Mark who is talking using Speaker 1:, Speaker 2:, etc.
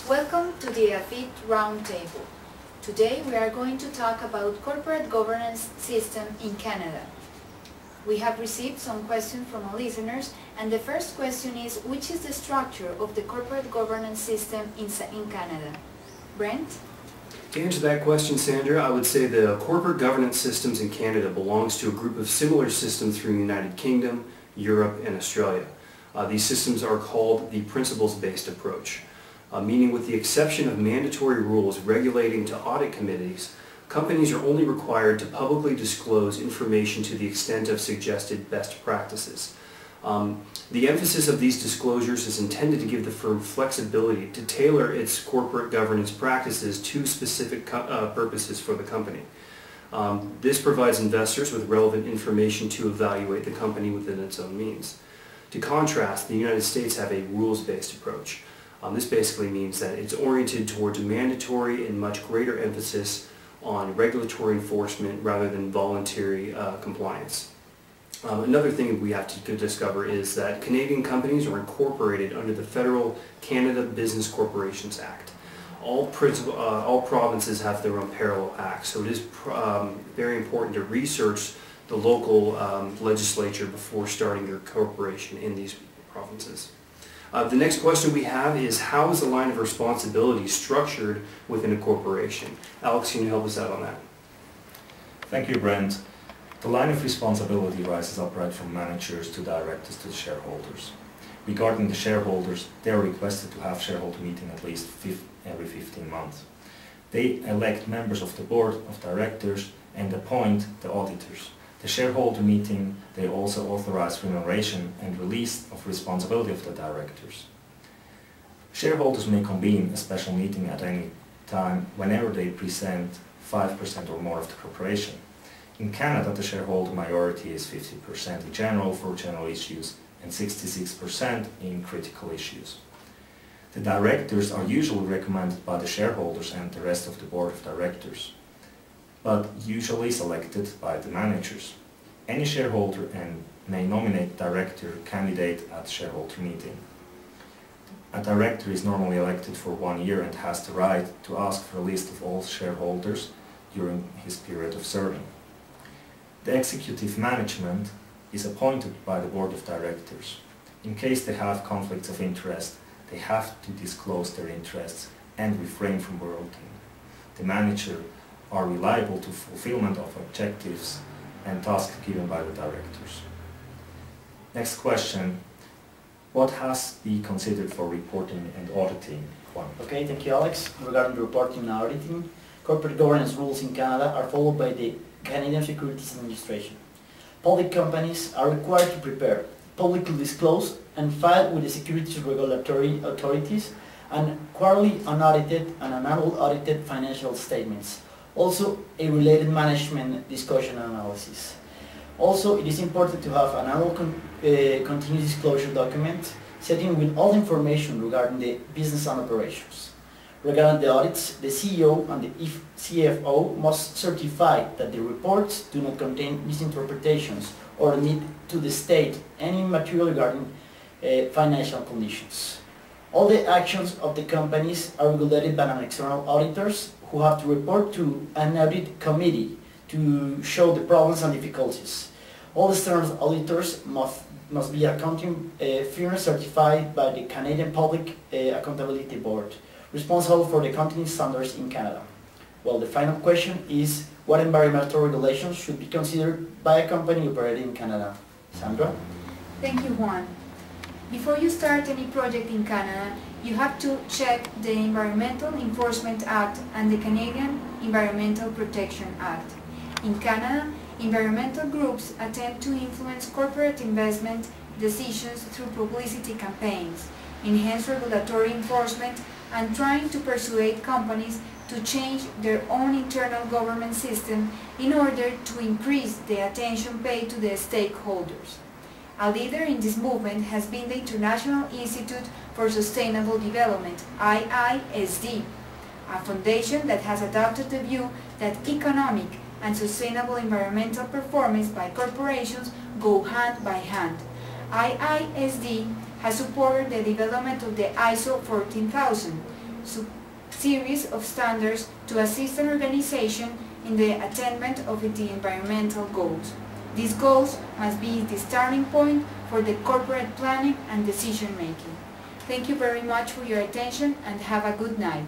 Speaker 1: Welcome to the EAFIT Roundtable. Today we are going to talk about corporate governance system in Canada. We have received some questions from our listeners, and the first question is, which is the structure of the corporate governance system in Canada? Brent?
Speaker 2: To answer that question, Sandra, I would say the corporate governance systems in Canada belongs to a group of similar systems from the United Kingdom, Europe, and Australia. These systems are called the principles-based approach, meaning with the exception of mandatory rules regulating to audit committees, companies are only required to publicly disclose information to the extent of suggested best practices. The emphasis of these disclosures is intended to give the firm flexibility to tailor its corporate governance practices to specific purposes for the company. This provides investors with relevant information to evaluate the company within its own means. To contrast, the United States have a rules-based approach. This basically means that it's oriented towards a mandatory and much greater emphasis on regulatory enforcement rather than voluntary compliance. Another thing we have to discover is that Canadian companies are incorporated under the Federal Canada Business Corporations Act. All provinces have their own parallel acts, so it is very important to research the local legislature before starting your corporation in these provinces. The next question we have is, how is the line of responsibility structured within a corporation? Alex, can you help us out on that?
Speaker 3: Thank you, Brent. The line of responsibility rises up right from managers to directors to shareholders. Regarding the shareholders, they are requested to have shareholder meeting at least every 15 months. They elect members of the board of directors and appoint the auditors. The shareholder meeting, they also authorize remuneration and release of responsibility of the directors. Shareholders may convene a special meeting at any time whenever they present 5% or more of the corporation. In Canada, the shareholder majority is 50% in general for general issues and 66% in critical issues. The directors are usually recommended by the shareholders and the rest of the board of directors, but usually selected by the managers. Any shareholder may nominate director candidate at the shareholder meeting. A director is normally elected for 1 year and has the right to ask for a list of all shareholders during his period of serving. The executive management is appointed by the board of directors. In case they have conflicts of interest, they have to disclose their interests and refrain from voting. The manager are reliable to fulfillment of objectives and tasks given by the directors. Next question. What has to be considered for reporting and auditing?
Speaker 4: Okay, thank you, Alex. Regarding the reporting and auditing, corporate governance rules in Canada are followed by the Canadian Securities Administration. Public companies are required to prepare, publicly disclose, and file with the securities regulatory authorities and quarterly unaudited and annual audited financial statements. Also, a related management discussion and analysis. Also, it is important to have an annual continuous disclosure document setting with all information regarding the business and operations. Regarding the audits, the CEO and the CFO must certify that the reports do not contain misinterpretations or need to state any material regarding financial conditions. All the actions of the companies are regulated by an external auditors who have to report to an audit committee to show the problems and difficulties. All external auditors must be accounting firms certified by the Canadian Public Accountability Board, responsible for the accounting standards in Canada. Well, the final question is, what environmental regulations should be considered by a company operating in Canada? Sandra?
Speaker 1: Thank you, Juan. Before you start any project in Canada, you have to check the Environmental Enforcement Act and the Canadian Environmental Protection Act. In Canada, environmental groups attempt to influence corporate investment decisions through publicity campaigns, enhance regulatory enforcement, and trying to persuade companies to change their own internal government system in order to increase the attention paid to the stakeholders. A leader in this movement has been the International Institute for Sustainable Development, IISD, a foundation that has adopted the view that economic and sustainable environmental performance by corporations go hand by hand. IISD has supported the development of the ISO 14000, series of standards to assist an organization in the attainment of the environmental goals. These goals must be the starting point for the corporate planning and decision making. Thank you very much for your attention and have a good night.